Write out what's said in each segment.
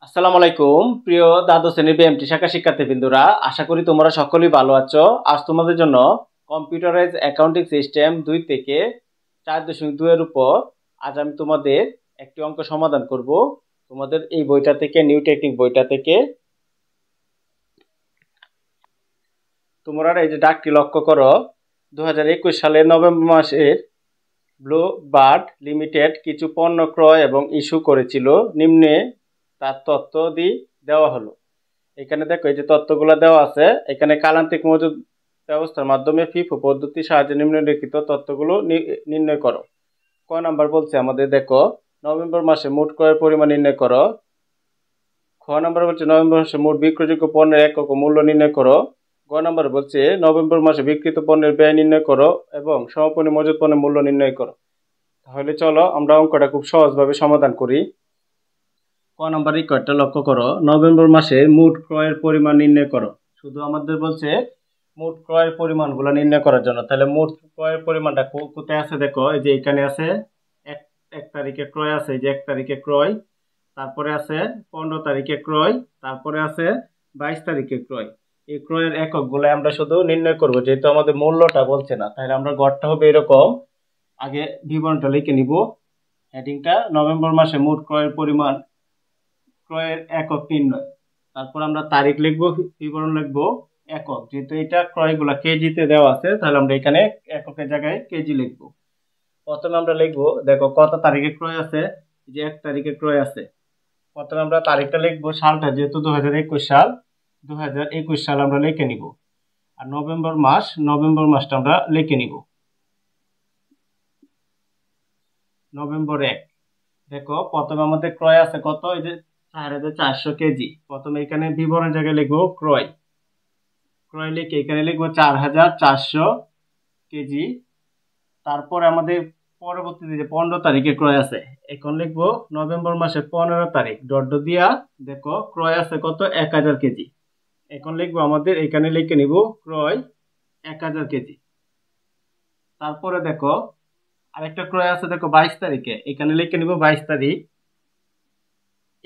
আসসালামু আলাইকুম প্রিয় দ্বাদশ শ্রেণীর বিএমটি শাখা শিক্ষার্থীবৃন্দরা, আশা করি তোমরা সকলেই ভালো আছো। আজ তোমাদের জন্য কম্পিউটারাইজ অ্যাকাউন্টিং সিস্টেম 2 থেকে 4.2 এর উপর আজ আমি তোমাদের একটি অঙ্ক সমাধান করব। তোমাদের এই বইটা থেকে, নিউ টেকনিক বইটা থেকে। তোমরা এই যে ডাকটি লক্ষ্য করো, 2021 সালের নভেম্বর মাসের ব্লু বার্ড লিমিটেড কিছু পণ্য ক্রয় এবং ইস্যু করেছিল। নিম্নে তার তথ্য দেওয়া হলো। এখানে দেখো এই যে তথ্যগুলো দেওয়া আছে। এখানে কালান্তিক মজুদ ব্যবস্থার মাধ্যমে ফিফো পদ্ধতির সাহায্যে নিম্নলিখিত তথ্যগুলো নির্ণয় করো। ক নাম্বার বলছে আমাদের, দেখো নভেম্বর মাসে মোট ক্রয়ের পরিমাণ নির্ণয় করো। খ নাম্বার বলছে নভেম্বর মাসে মোট বিক্রয়যোগ্য পণ্যের একক ও মূল্য নির্ণয় করো। গ নাম্বার বলছে নভেম্বর মাসে বিক্রিত পণ্যের ব্যয় নির্ণয় করো এবং সমাপনী মজুদ পণ্যের মূল্য নির্ণয় করো। তাহলে চলো আমরা অঙ্কটা খুব সহজভাবে সমাধান করি। ক নাম্বার রিকোয়ারটা লক্ষ্য করো, নভেম্বর মাসে মোট ক্রয়ের পরিমাণ নির্ণয় করো। শুধু আমাদের বলছে মোট ক্রয়ের পরিমাণগুলো নির্ণয় করার জন্য। তাহলে মোট ক্রয়ের পরিমাণটা কোথায় আছে দেখো, এই যে এখানে আছে। এক তারিখে ক্রয় আছে, এই যে 1 তারিখে ক্রয়, তারপরে আছে 15 তারিখে ক্রয়, তারপরে আছে 22 তারিখে ক্রয়। এই ক্রয়ের এককগুলো আমরা শুধু নির্ণয় করব, যেহেতু আমাদের মূল্যটা বলছে না। তাহলে আমরা গড়টা হবে এরকম। আগে বিবরণটা লিখে নিব। হেডিংটা নভেম্বর মাসে মোট ক্রয়ের পরিমাণ, ক্রয়ের একক নির্ণয়। তারপর আমরা তারিখ লিখবো, বিবরণ লিখবো, একক। যেহেতু এটা ক্রয়গুলা কেজিতে দেওয়া আছে, তাহলে আমরা এখানে এককের জায়গায় কেজি লিখবো। প্রথমে আমরা লিখবো, দেখো কত তারিখে ক্রয় আছে, যে 1 তারিখে ক্রয় আছে। প্রথমে আমরা তারিখটা লিখবো, সালটা যেহেতু 2021 সাল, 2021 সাল আমরা লিখে নিব। আর নভেম্বর মাসটা আমরা লিখে নিব, নভেম্বর 1। দেখো প্রথমে আমাদের ক্রয় আছে কত, এই যে 4400 কেজি। প্রথমে এখানে বিবরণের জায়গায় লিখবো ক্রয়, ক্রয় লিখে এখানে লিখবো 4400 কেজি। তারপরে আমাদের পরবর্তীতে যে 15 তারিখে ক্রয় আছে, এখন লিখবো নভেম্বর মাসের 15 তারিখ, ডট দিয়া। দেখো ক্রয় আছে কত, 1000 কেজি। এখন লিখবো আমাদের এখানে লিখে নিব ক্রয় 1000 কেজি। তারপরে দেখো আরেকটা ক্রয় আছে, দেখো 22 তারিখে, এখানে লিখে নিব 22 তারিখ।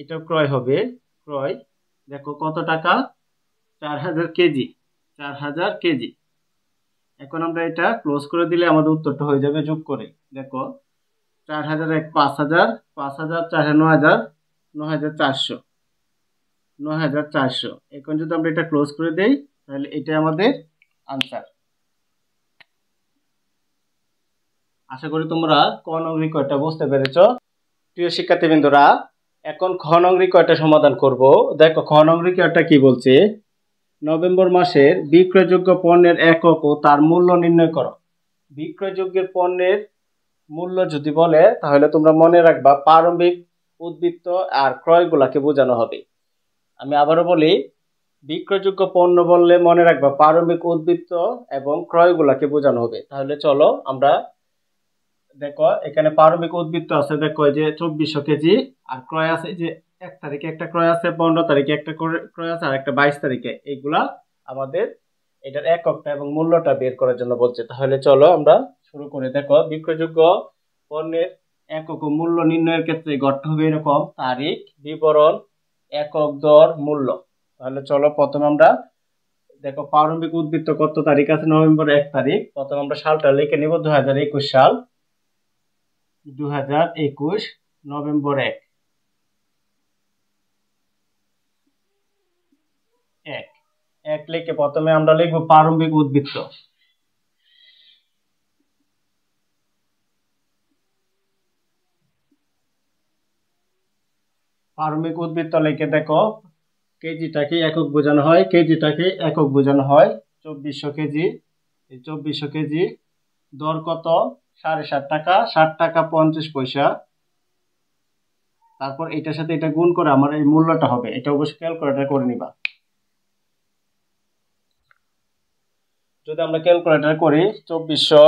এটাও ক্রয় হবে, ক্রয় দেখো কত টাকা, 4000 কেজি, 4000 কেজি। এখন আমরা এটা ক্লোজ করে দিলে আমাদের উত্তরটা হয়ে যাবে যোগ করে। দেখো 4000 1 5000, 5000 4 9000, 9400, 9400। এখন যদি আমরা এটা ক্লোজ করে দেই, তাহলে এটা আমাদের আনসার। আশা করি তোমরা ক নং রিকোয়ারটা বুঝতে পেরেছো। প্রিয় শিক্ষার্থীবৃন্দরা, এখন খ নং রিকোয়ারটা সমাধান করব। দেখো খ নং রিকোয়ারটা কি বলছে, নভেম্বর মাসের বিক্রয়যোগ্য পণ্যের একক ও তার মূল্য নির্ণয় করো। বিক্রয়যোগ্যের পণ্যের মূল্য যদি বলে, তাহলে তোমরা মনে রাখবা প্রারম্ভিক উদ্বৃত্ত আর ক্রয়গুলাকে বোঝানো হবে। আমি আবারও বলি, বিক্রয়যোগ্য পণ্য বললে মনে রাখবা প্রারম্ভিক উদ্বৃত্ত এবং ক্রয়গুলাকে বোঝানো হবে। তাহলে চলো আমরা, দেখো এখানে প্রারম্ভিক উদ্বৃত্ত আছে, দেখো এই যে 2400 কেজি। আর ক্রয় আছে যে 1 তারিখে একটা ক্রয় আছে, 15 তারিখে একটা ক্রয় আছে, আর একটা 22 তারিখে। এইগুলা আমাদের এটার এককটা এবং মূল্যটা বের করার জন্য বলছে। তাহলে চলো আমরা শুরু করি। দেখো বিক্রয়যোগ্য পণ্যের একক ও মূল্য নির্ণয়ের ক্ষেত্রে গড়টা হবে এরকম, তারিখ, বিবরণ, একক, দর, মূল্য। তাহলে চলো প্রথমে আমরা, দেখো প্রারম্ভিক উদ্বৃত্ত কত তারিখ আছে, নভেম্বর 1 তারিখ। প্রথমে আমরা সালটা লিখে নিব, 2021 সাল, 2021 নভেম্বর 1, 1 লিখে প্রথমে আমরা লিখবো প্রারম্ভিক উদ্বৃত্ত। প্রারম্ভিক উদ্বৃত্ত লিখে দেখো কেজিটাকে একক বোঝানো হয়, কেজিটাকে একক বোঝানো হয়। 2400 কেজি, এই 2400 কেজি। দর কত, 7.5 টাকা, 60 টাকা 50 পয়সা। তারপর এটার সাথে এটা গুণ করে আমার এই মূল্যটা হবে। এটা অবশ্যই ক্যালকুলেটর করে নিবা। যদি আমরা ক্যালকুলেটর করি, 2400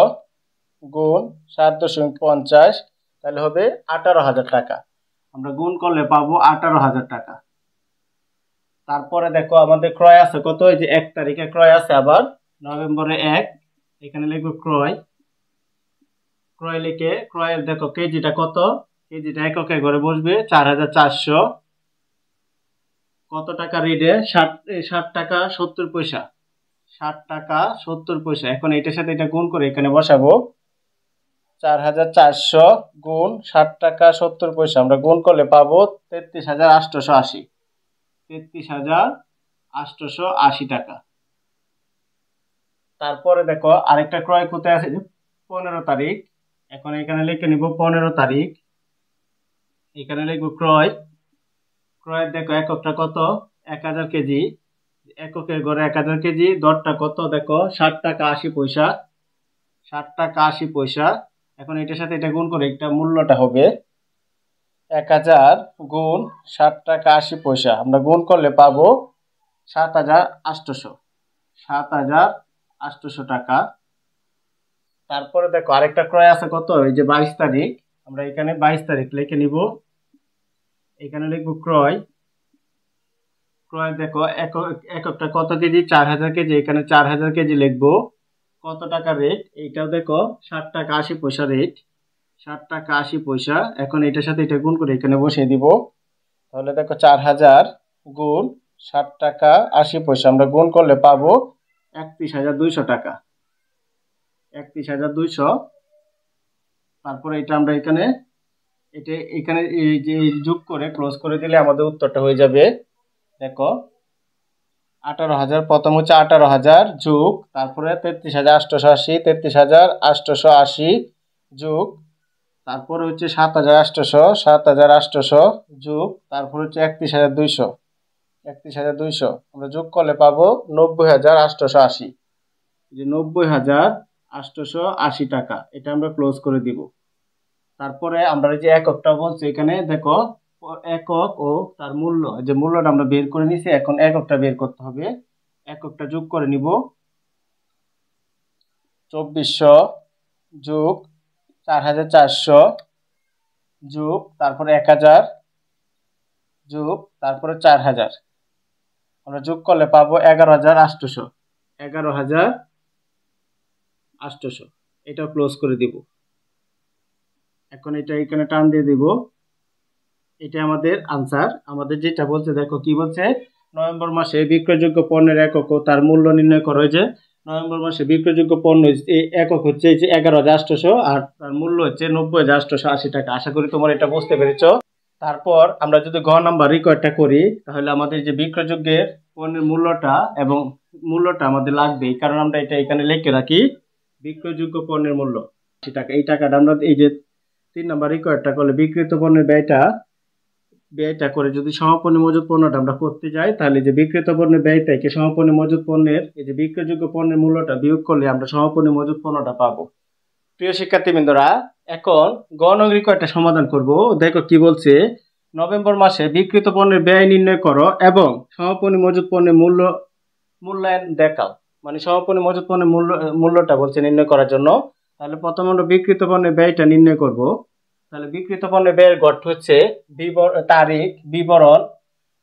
গুণ 7.50, তাহলে হবে 18,000 টাকা। আমরা গুণ করলে পাবো 18,000 টাকা। তারপরে দেখো আমাদের ক্রয় আছে কত, এই যে 1 তারিখে ক্রয় আছে, আবার নভেম্বরে 1, এখানে লিখবো ক্রয়, ক্রয় লিখে ক্রয়ের দেখো কেজিটা কত, কেজিটা এককে ঘরে বসবে 4400। কত টাকা রেটে 60 টাকা 70 পয়সা, 60 টাকা 70 পয়সা। এখন এটার সাথে এটা গুণ করে এখানে বসাবো 4400 গুণ 60 টাকা 70 পয়সা, আমরা গুণ করলে পাবো 33,880, 33,880 টাকা। তারপরে দেখো আরেকটা ক্রয় কোথায় আছে, 15 তারিখ। এখন এখানে লিখে নিব 15 তারিখ, এখানে লিখবো ক্রয়। ক্রয় দেখো এককটা কত, 1000 কেজি, এককের ঘরে 1000 কেজি, দরটা কত দেখো 60 টাকা 80 পয়সা, 60 টাকা 80 পয়সা। এখন এটার সাথে এটা গুণ করে একটা মূল্যটা হবে 1000 গুণ 60 টাকা 80 পয়সা, আমরা গুণ করলে পাবো 7,800, 7,800 টাকা। তারপরে দেখো আরেকটা ক্রয় আছে কত, এই যে 22 তারিখ, আমরা এখানে 22 তারিখ লিখে নিব, এখানে লিখবো ক্রয়। ক্রয় দেখো এককটা কত কেজি, 4000 কেজি, এখানে 4000 কেজি লিখবো। কত টাকা রেট, এইটাও দেখো 60 টাকা 80 পয়সা রেট, 60 টাকা 80 পয়সা। এখন এটার সাথে এটা গুণ করে এখানে বসিয়ে দিব, তাহলে দেখো 4000 গুণ 60 টাকা 80 পয়সা, আমরা গুণ করলে পাবো 31,200 টাকা, 31,200। তারপরে এটা আমরা এখানে এই যে যোগ করে ক্লোজ করে দিলে আমাদের উত্তরটা হয়ে যাবে। দেখো 18,000, প্রথম হচ্ছে 18,000 যোগ, তারপরে 33,880, 33,880 যোগ, তারপরে হচ্ছে 7,800, 7,800 যোগ, তারপর হচ্ছে 31,200, 31,200 আমরা যোগ করলে পাবো 90,880, যে 90,880 টাকা। এটা আমরা ক্লোজ করে দিব। তারপরে আমরা যে এককটা বলছি এখানে দেখো একক ও তার মূল্য, যে মূল্যটা আমরা বের করে নিছি, এখন এককটা বের করতে হবে। এককটা যোগ করে নিব, 2400 যোগ 4400 যোগ, তারপরে 1000 যোগ, তারপরে 4000, আমরা যোগ করলে পাবো 11,800, 11,800। এটা ক্লোজ করে দিব। এখন এটা এখানে টান দিয়ে দিব, এটা আমাদের আনসার। আমাদের যেটা বলছে দেখো কি বলছে, নভেম্বর মাসে বিক্রয়যোগ্য পণ্যের একক ও তার মূল্য নির্ণয় করা হয়েছে। নভেম্বর মাসে বিক্রয়যোগ্য পণ্য একক হচ্ছে এই যে 11,800 আর তার মূল্য হচ্ছে 90,880 টাকা। আশা করি তোমরা এটা বুঝতে পেরেছো। তারপর আমরা যদি ঘ নাম্বার রিকোয়ারটা করি, তাহলে আমাদের যে বিক্রয়যোগ্যের পণ্যের মূল্যটা এবং মূল্যটা আমাদের লাগবে, কারণ আমরা এটা এখানে লিখে রাখি বিক্রয়যোগ্য পণ্যের মূল্য 80 টাকা। এই টাকাটা আমরা এই যে 3 নাম্বার রিকোয়ারটা করলে বিক্রিত পণ্যের ব্যয়টা করে যদি সমাপনী মজুত পণ্যটা আমরা করতে যাই, তাহলে যে বিক্রিত পণ্যের ব্যয় থেকে সমাপনী মজুত পণ্যের এই যে বিক্রয়যোগ্য পণ্যের মূল্যটা বিয়োগ করলে আমরা সমাপনী মজুত পণ্যটা পাবো। প্রিয় শিক্ষার্থীবৃন্দরা, এখন গ নং রিকোয়ারটা সমাধান করব। দেখো কি বলছে, নভেম্বর মাসে বিক্রিত পণ্যের ব্যয় নির্ণয় করো এবং সমাপনী মজুত পণ্যের মূল্যায়ন দেখাও। মানে সমাপনী মজুত পণ্যের মূল্যটা বলছে নির্ণয় করার জন্য। তাহলে প্রথমে আমরা বিক্রিত পণ্যের ব্যয়টা নির্ণয় করব। তাহলে বিক্রিত পণ্যের ব্যয়ের গঠন হচ্ছে তারিখ, বিবরণ,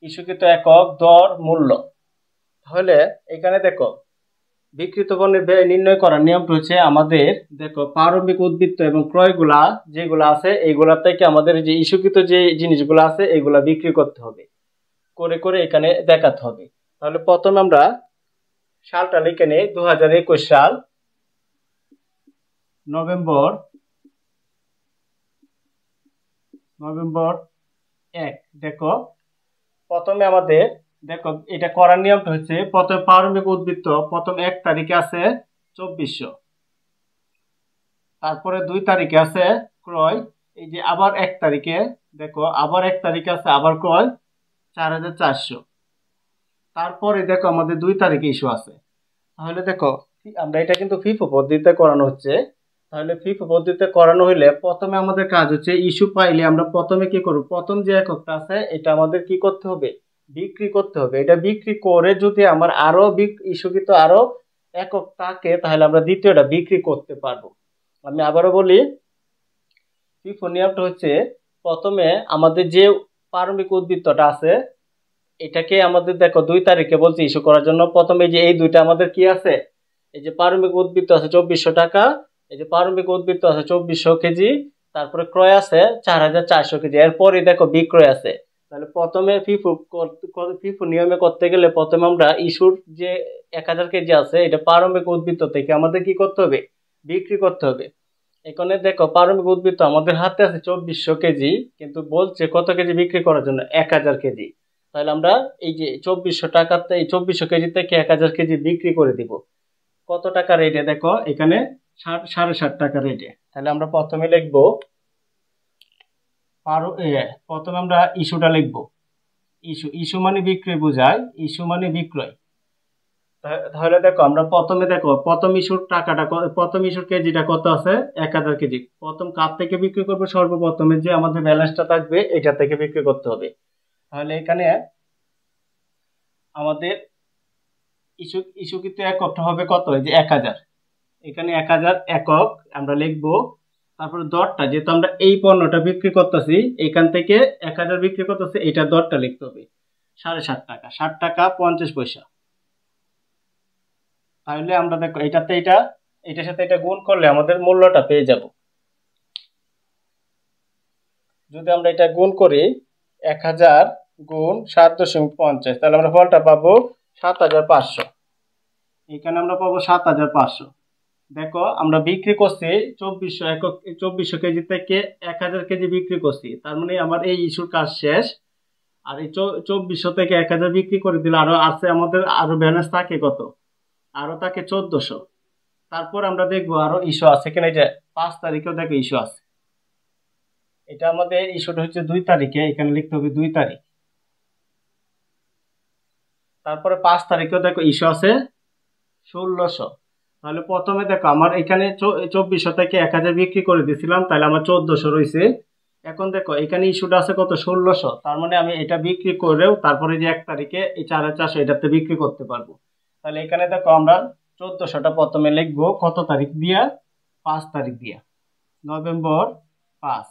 ইস্যুকৃত একক, দর, মূল্য। তাহলে এখানে দেখো বিক্রিত পণ্যের ব্যয় নির্ণয় করার নিয়মটা হচ্ছে আমাদের দেখো প্রারম্ভিক উদ্বৃত্ত এবং ক্রয়গুলা যেগুলো আছে এইগুলা থেকে আমাদের যে ইস্যুকৃত যে জিনিসগুলো আছে এইগুলা বিক্রি করতে হবে, করে করে এখানে দেখাতে হবে। তাহলে প্রথমে আমরা সালটা লিখে নেই, 2021 সাল, নভেম্বর 1। দেখো প্রথমে আমাদের দেখো এটা করার নিয়মটা হচ্ছে প্রথমে প্রারম্ভিক উদ্বৃত্ত প্রথম 1 তারিখে আছে 2400, তারপরে 2 তারিখে আছে ক্রয়, এই যে আবার 1 তারিখে দেখো আবার 1 তারিখে আছে আবার ক্রয় 4400, তারপরে দেখো আমাদের 2 তারিখে ইস্যু আছে। তাহলে দেখো আমরা এটা কিন্তু ফিফো পদ্ধতিতে করানো হচ্ছে। তাহলে ফিফো পদ্ধতিতে করানো হলে প্রথমে আমাদের কাজ হচ্ছে ইস্যু পাইলে আমরা প্রথমে কি করব, প্রথম যে এককটা আছে এটা আমাদের কি করতে হবে, বিক্রি করতে হবে। এটা বিক্রি করে যদি আমার আরো ইস্যুকৃত আরো একক থাকে তাহলে আমরা দ্বিতীয়টা বিক্রি করতে পারবো। আমি আবারও বলি, ফিফো নিয়মটা হচ্ছে প্রথমে আমাদের যে প্রারম্ভিক উদ্বৃত্তটা আছে এটাকে আমাদের দেখো 2 তারিখে বলছি ইস্যু করার জন্য। প্রথমে যে এই দুইটা আমাদের কি আছে, এই যে প্রারম্ভিক উদ্বৃত্ত আছে 2400 টাকা, এই যে প্রারম্ভিক উদ্বৃত্ত আছে 2400 কেজি, তারপরে ক্রয় আছে 4400 কেজি, এরপরই দেখো বিক্রয় আছে তাহলে প্রথমে ফিফো নিয়মে করতে গেলে প্রথমে আমরা ইস্যুর যে 1000 কেজি আছে এটা প্রারম্ভিক উদ্বৃত্ত থেকে আমাদের কি করতে হবে, বিক্রি করতে হবে। এখানে দেখো প্রারম্ভিক উদ্বৃত্ত আমাদের হাতে আছে 2400 কেজি, কিন্তু বলছে কত কেজি বিক্রি করার জন্য, 1000 কেজি। তাহলে আমরা এই যে 2400 টাকাতে, এই 2400 কেজি থেকে 1000 কেজি বিক্রি করে দিব। কত টাকা রেটে দেখো এখানে, 7.5 টাকা রেটে। তাহলে আমরা প্রথমে লিখবো প্রথমে আমরা ইস্যুটা লিখবো। ইস্যু মানে বিক্রয় বোঝায়, ইস্যু মানে বিক্রয়। তাহলে দেখো আমরা প্রথমে দেখো প্রথম ইস্যুর টাকাটা, প্রথম ইস্যুর কেজিটা কত আছে, 1000 কেজি। প্রথম কার থেকে বিক্রি করবো, সর্বপ্রথমে যে আমাদের ব্যালেন্সটা থাকবে এটা থেকে বিক্রি করতে হবে। তাহলে এখানে আমাদের ইস্যু কিন্তু এককটা হবে কত, এই যে 1000, এখানে 1000 একক আমরা লিখবো। তারপরে দরটা, যেহেতু আমরা এই পণ্যটা বিক্রি করতেছি, এখান থেকে 1000 বিক্রি করতেছি, এইটার দরটা লিখতে হবে 7.5 টাকা, 7 টাকা 50 পয়সা। তাহলে আমরা দেখো এটাতে এটার সাথে এটা গুণ করলে আমাদের মূল্যটা পেয়ে যাব। যদি আমরা এটা গুণ করি 1000 গুণ 7.50, তাহলে আমরা ফলটা পাবো 7500। এখানে আমরা পাবো 7500। দেখো আমরা বিক্রি করছি 2400 একক, 2400 কেজি থেকে 1000 কেজি বিক্রি করছি, তার মানে আমার এই ইস্যুর কাজ শেষ। আর এই 2400 থেকে 1000 বিক্রি করে দিলে আরো আছে আমাদের, আরো ব্যালেন্স থাকে কত, আরো থাকে 1400। তারপর আমরা দেখবো আরো ইস্যু আছে কিনা, যে 5 তারিখেও দেখো ইস্যু আছে। এটা আমাদের ইস্যুটা হচ্ছে 2 তারিখে, এখানে লিখতে হবে 2 তারিখ। তারপরে 5 তারিখেও দেখো ইস্যু আছে 1600। তাহলে প্রথমে দেখো আমার এখানে 2400 থেকে 1000 বিক্রি করে দিয়েছিলাম, তাহলে আমার 1400 রয়েছে। এখন দেখো এখানে ইস্যুটা আছে কত, 1600। তার মানে আমি এটা বিক্রি করেও তারপরে যে 1 তারিখে এই 4400 এটাতে বিক্রি করতে পারবো। তাহলে এখানে দেখো আমরা 1400টা প্রথমে লিখবো কত তারিখ দিয়া, 5 তারিখ দিয়া, নভেম্বর 5।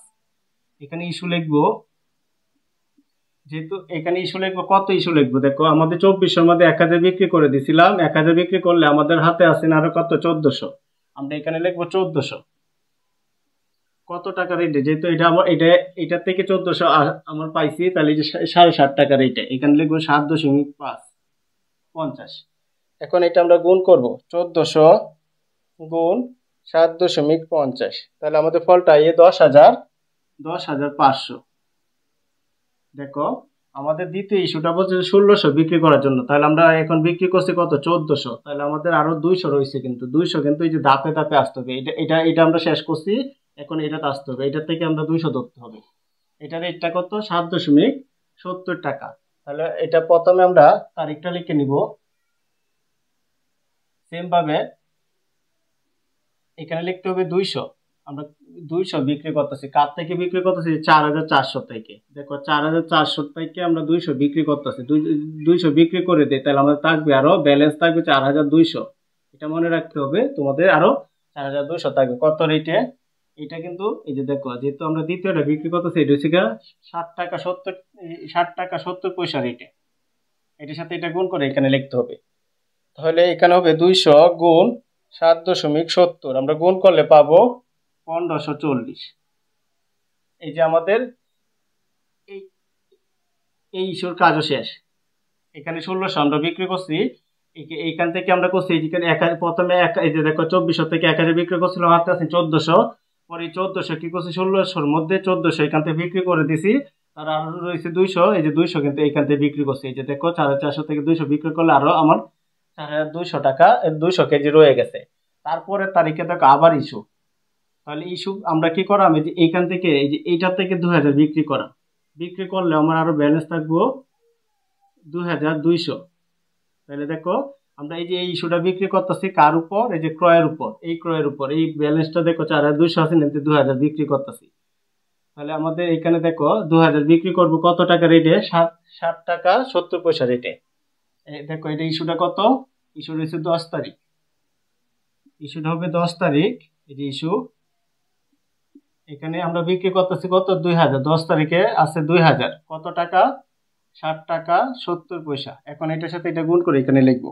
এখানে ইস্যু লিখবো, যেহেতু এখানে ইস্যু লিখবো, কত ইস্যু লিখবো দেখো আমাদের 2400-র মধ্যে 1000 বিক্রি করে দিছিলাম, 1000 বিক্রি করলে আমাদের হাতে আছে না আরো কত, 1400। আমরা এখানে লিখবো 1400। কত টাকা রেটে, যেহেতু এটা আমার এটা থেকে 1400 আমার পাইছি, তাহলে যে 7.5 টাকা রেটে, এখানে লিখবো 7.50। এখন এটা আমরা গুণ করব, 1400 গুণ 7.50, তাহলে আমাদের ফলটা এই 10,500। দেখো আমাদের দ্বিতীয় ইস্যুটা বলছে 1600 বিক্রি করার জন্য, তাহলে আমরা এখন বিক্রি করছি কত, 1400। তাহলে আমাদের আরো 200 রয়েছে, কিন্তু 200 কিন্তু এই যে ধাপে ধাপে আসতে হবে। এটা আমরা শেষ করছি, এখন এটাতে আসতে হবে, এটা থেকে আমরা 200 ধরতে হবে। এটার রেটটা কত, 7.70 টাকা। তাহলে এটা প্রথমে আমরা তারিখটা লিখে নিব। সেম ভাবে এখানে লিখতে হবে 200। আমরা 200 বিক্রি করতেছি, কার থেকে বিক্রি করতেছি, 4400 থেকে। দেখো 4400 থেকে আমরা 200 বিক্রি করতেছি, 200 বিক্রি করে দিই, তাহলে আমাদের থাকবে আরো ব্যালেন্স থাকবে 4200। এটা মনে রাখতে হবে তোমাদের, আরো 4200 থাকবে কত রেটে। এটা কিন্তু এই যে দেখো, যেহেতু আমরা দ্বিতীয়টা বিক্রি করতেছি, এটা হচ্ছে 60 টাকা 70 পয়সা রেটে। এটার সাথে এটা গুণ করে এখানে লিখতে হবে। তাহলে এখানে হবে 200 গুণ 7.70, আমরা গুণ করলে পাবো 1540। এই যে আমাদের এই এই ইস্যুর কাজও শেষ। এখানে 1600 আমরা বিক্রি করছি, এইখান থেকে আমরা করছি প্রথমে এই যে দেখো 2400 থেকে 1000 বিক্রি করছিলাম, হাতে আছে 1400। পরে 1400 কি করছি, 1600-র মধ্যে 1400 এখান থেকে বিক্রি করে দিছি। তার আরো রয়েছে 200, এই যে 200 কিন্তু এইখান থেকে বিক্রি করছি। এই যে দেখো 4400 থেকে 200 বিক্রি করলে আরো আমার 4200 টাকা, 200 কেজি রয়ে গেছে। তারপরের তারিখে দেখো আবার ইস্যু। তাহলে ইস্যু আমরা কি করাম, এই যে এইখান থেকে এই যে এইটার থেকে 2000 বিক্রি করাম। বিক্রি করলে আমার আরো ব্যালেন্স থাকবো 2200। তাহলে দেখো আমরা এই যে এই ইস্যুটা বিক্রি করতেছি কার উপর, এই যে ক্রয়ের উপর, এই ক্রয়ের উপর এই ব্যালেন্সটা দেখো 4200 আছে, কিন্তু 2000 বিক্রি করতেছি। তাহলে আমাদের এখানে দেখো 2000 বিক্রি করব কত টাকা রেটে, 7 টাকা 70 পয়সা রেটে। দেখো এটা ইস্যুটা কত, ইস্যুটা হচ্ছে 10 তারিখ, ইস্যুটা হবে 10 তারিখ। এই যে ইস্যু, এখানে আমরা বিক্রি করতেছি কত, 2000, 10 তারিখে আছে 2000, কত টাকা, 7 টাকা 70 পয়সা। এখন এটার সাথে এটা গুণ করে এখানে লিখবো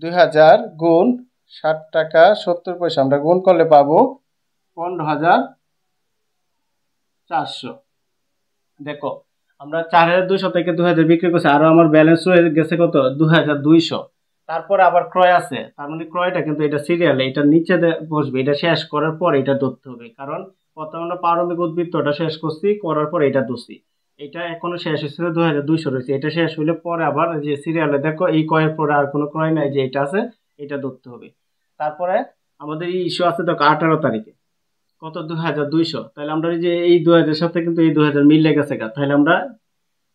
2000 গুণ 7 টাকা 70 পয়সা, আমরা গুণ করলে পাবো 15,400। দেখো আমরা 4200 থেকে 2000 বিক্রি করছি, আরো আমার ব্যালেন্স রয়ে গেছে কত 2200। তারপরে আবার ক্রয় আছে, তার মানে ক্রয়টা কিন্তু এটা সিরিয়ালে, এটা নিচে বসবে, এটা শেষ করার পর এটা ধরতে হবে, কারণ প্রথমে আমরা প্রারম্ভিক উদ্বৃত্তটা শেষ করছি, করার পর এটা ধরছি। এটা এখনো শেষ হয়েছে 2200 রয়েছে, এটা শেষ হইলে পরে আবার যে সিরিয়ালে দেখো এই ক্রয়ের পরে আর কোনো ক্রয় নাই, যে এটা আছে এটা ধরতে হবে। তারপরে আমাদের এই ইস্যু আছে দেখো 18 তারিখে কত 2200, তাহলে আমরা এই যে এই 2000 সাথে কিন্তু এই 2000 মিলে গেছে গা, তাহলে আমরা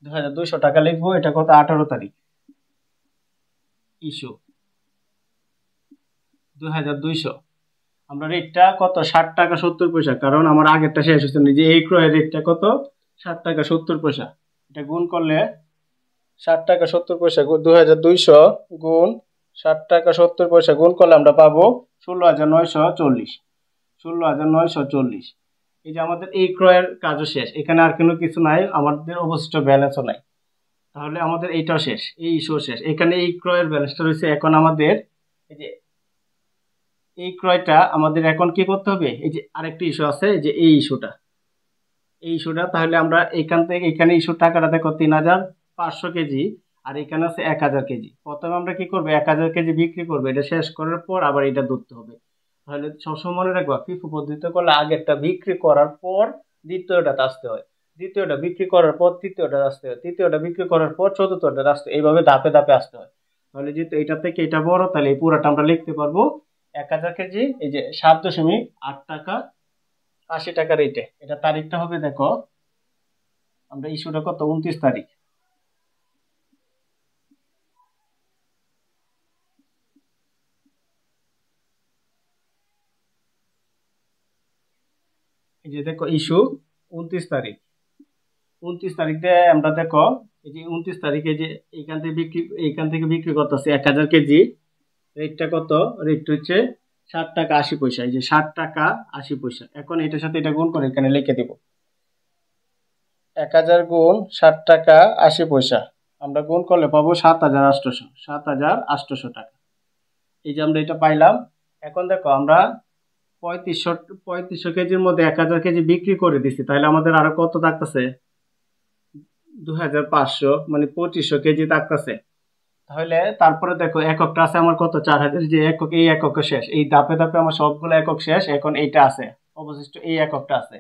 2200 টাকা লিখবো। এটা কত 18 তারিখ ইস্যু 2200। আমরা রেটটা কত 60 টাকা 70 পয়সা, কারণ আমার আগেরটা শেষ হচ্ছে না, যে এই ক্রয়ের রেটটা কত 60 টাকা 70 পয়সা। এটা গুণ করলে 60 টাকা 70 পয়সা 2200 গুণ 60 টাকা 70 পয়সা গুণ করলে আমরা পাবো 16,940। 16,940। এই যে আমাদের এই ক্রয়ের কাজও শেষ, এখানে আর কোনো কিছু নাই, আমাদের অবশিষ্ট ব্যালেন্সও নাই, তাহলে আমাদের এইটাও শেষ, এই ইস্যু শেষ। এখানে এই ক্রয়ের ব্যালেন্সটা রয়েছে। এখন আমাদের এই যে এই ক্রয়টা আমাদের এখন কি করতে হবে, এই যে আরেকটি ইস্যু আছে, এই যে এই ইস্যুটা, তাহলে আমরা এখান থেকে এখানে ইস্যু টাকাটা দেখো 3500 কেজি, আর এখানে আছে 1000 কেজি। প্রথমে আমরা কি করবো 1000 কেজি বিক্রি করবো, এটা শেষ করার পর আবার এটা ধরতে হবে। তাহলে সবসময় মনে রাখবা ফিফো পদ্ধতিতে করলে আগেরটা বিক্রি করার পর দ্বিতীয়টাতে আসতে হয়, দ্বিতীয়টা বিক্রি করার পর তৃতীয়টা আসতে হয়, তৃতীয়টা বিক্রি করার পর চতুর্থটা আসতে হয়, এইভাবে ধাপে ধাপে আসতে হয়। তাহলে যেহেতু এটা থেকে এটা বড়, তাহলে এই পুরোটা আমরা লিখতে পারবো 1000 কেজি এই যে 7.8 টাকা 80 টাকা রেটে। এটা তারিখটা হবে দেখো, আমরা ইস্যুটা কত 29 তারিখ। এই যে দেখো ইস্যু 29 তারিখ, 29 তারিখ দিয়ে আমরা দেখো এই যে 29 তারিখে যে এইখান থেকে বিক্রি করতেছে 1000 কেজি। রেটটা কত, রেটটা হচ্ছে 60 টাকা 80 পয়সা। এই যে 60 টাকা 80 পয়সা। এখন এটার সাথে এটা গুণ করে এখানে লিখে দিব, 1000 গুণ 60 টাকা 80 পয়সা, আমরা গুণ করলে পাবো 7,800, 7,800 টাকা। এই যে আমরা এটা পাইলাম। এখন দেখো আমরা 3500 কেজির মধ্যে 1000 কেজি বিক্রি করে দিছি, তাহলে আমাদের আরো কত থাকতেছে 2500, মানে 2500 কেজি থাকতেছে। তাহলে তারপরে দেখো এককটা আছে আমার কত 4000, যে একক, এই একক শেষ, এই ধাপে ধাপে আমার সবগুলো একক শেষ। এখন এইটা আছে অবশিষ্ট, এই এককটা আছে,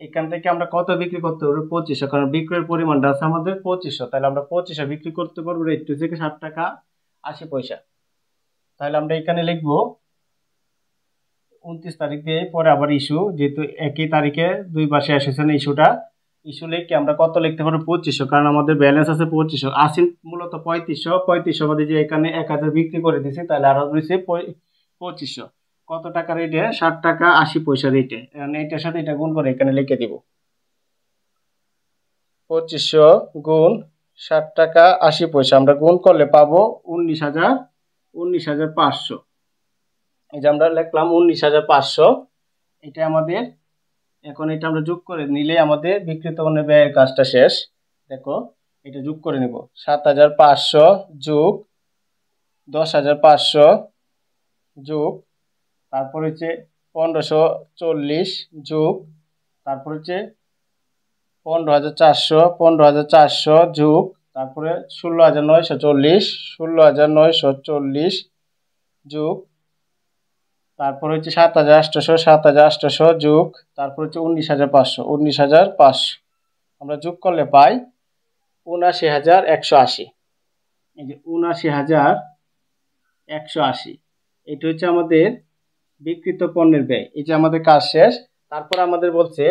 এখান থেকে আমরা কত বিক্রি করতে পারবো 2500, কারণ বিক্রয়ের পরিমাণটা আছে আমাদের 2500, তাহলে আমরা 2500 বিক্রি করতে পারবো রেট থেকে 60 টাকা 80 পয়সা। তাহলে আমরা এখানে লিখবো 29 তারিখ দিয়ে পরে আবার ইস্যু, যেহেতু একই তারিখে দুইবার শেষ হয়েছে না ইস্যুটা, ইস্যু লিখে আমরা কত লিখতে পারবো 2500, কারণ আমাদের ব্যালেন্স আছে 2500, আসিন মূলত 3500 বাদে যে এখানে 1000 বিক্রি করে দিছি, তাহলে আরো রয়েছে 2500। কত টাকা রেটে 60 টাকা 80 পয়সা রেটে, এটার সাথে এটা গুণ করে এখানে লিখে দিব 2500 গুণ 60 টাকা 80 পয়সা, আমরা গুণ করলে পাবো 19,500। এই যে আমরা লিখলাম 19,500। এটা আমাদের, এখন এটা আমরা যোগ করে নিলে আমাদের বিক্রিত পণ্যের ব্যয়ের কাজটা শেষ। দেখো এটা যোগ করে নিব, 7,500 যোগ 10,500 যোগ, তারপর হচ্ছে 1540 যোগ, তারপর হচ্ছে 15,400 যোগ, তারপরে 16,940 যোগ, তারপর হচ্ছে 7,800 যোগ, তারপর হচ্ছে 19,500 আমরা যোগ করলে পাই 79,180। এই যে 79,180, এটা হচ্ছে আমাদের বিক্রিত পণ্যের ব্যয়। এই যে আমাদের কাজ শেষ। তারপর আমাদের বলছে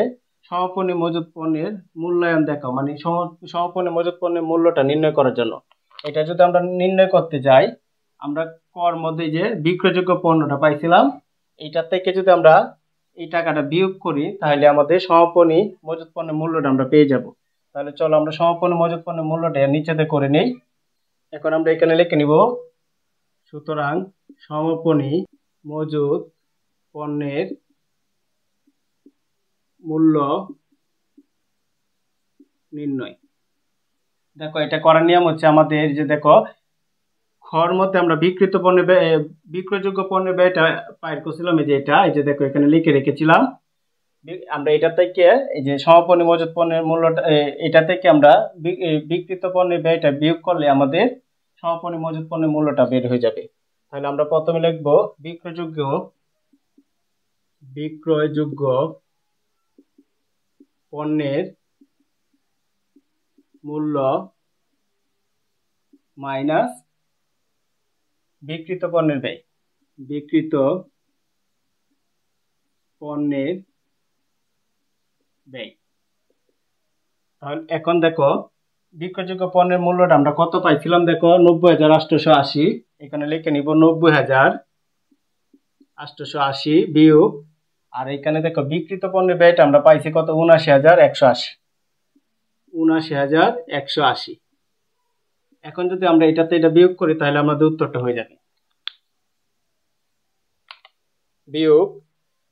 সমাপনী মজুত পণ্যের মূল্যায়ন দেখাও, মানে সমাপনী মজুত পণ্যের মূল্যটা নির্ণয় করার জন্য। এটা যদি আমরা নির্ণয় করতে যাই, আমরা কর মধ্যে যে বিক্রয়যোগ্য পণ্যটা পাইছিলাম, এইটার থেকে যদি আমরা এই টাকাটা বিয়োগ করি, তাহলে আমাদের সমাপনী মজুত পণ্যের মূল্যটা আমরা পেয়ে যাব। তাহলে চলো আমরা সমাপনী মজুত পণ্যের মূল্যটা নিচেতে করে নেই। এখন আমরা এখানে লিখে নিব, সুতরাং সমাপনী মজুত পণ্যের মূল্য নির্ণয়। দেখো এটা করার নিয়ম হচ্ছে আমাদের, যে দেখো খর মধ্যে আমরা বিক্রিত পণ্যের বিক্রয়যোগ্য পণ্যের ব্যয়টা বাইর করছিলাম, এই যে এটা, এই যে দেখো এখানে লিখে রেখেছিলাম। আমরা এটা থেকে এই যে সমাপনী মজুত পণ্যের মূল্যটা এটা থেকে আমরা বিক্রিত পণ্যের ব্যয়টা বিয়োগ করলে আমাদের সমাপনী মজুত পণ্যের মূল্যটা বের হয়ে যাবে। তাহলে আমরা প্রথমে লিখব বিক্রয়যোগ্য পণ্যের মূল্য মাইনাস বিক্রিত পণ্যের ব্যয়। বিক্রিত পণ্যের ব্যয়। তাহলে এখন দেখো বিক্রয়যোগ্য পণ্যের মূল্যটা আমরা কত পাইছিলাম, দেখো 90,880। এখানে লিখে নিব 90,880 বিয়োগ, আর এখানে দেখো বিক্রিত পণ্যের ব্যয়টা আমরা পাইছি কত, 79,180। 79,180। এখন যদি আমরা এটাতে এটা বিয়োগ করি তাহলে আমাদের উত্তরটা হয়ে যাবে। বিয়োগ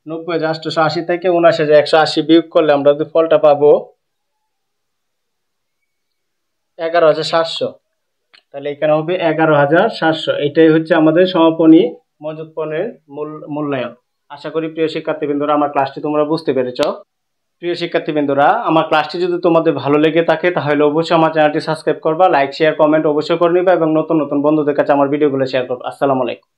90,880 থেকে 79,180 বিয়োগ করলে আমরা যদি ফলটা পাবো 11,700। তাহলে এখানে হবে 11,700। এটাই হচ্ছে আমাদের সমাপনী মজুত পণ্যের মূল্যায়ন। আশা করি প্রিয় শিক্ষার্থীবৃন্দরা আমার ক্লাসটি তোমরা বুঝতে পেরেছ। প্রিয় শিক্ষার্থীবৃন্দরা, আমার ক্লাসটি যদি তোমাদের ভালো লেগে থাকে তাহলে অবশ্যই আমার চ্যানেলটি সাবস্ক্রাইব করবা, লাইক শেয়ার কমেন্ট অবশ্যই করে নিবা এবং নতুন নতুন বন্ধুদের কাছে আমার ভিডিওগুলো শেয়ার করবা। আসসালামু আলাইকুম।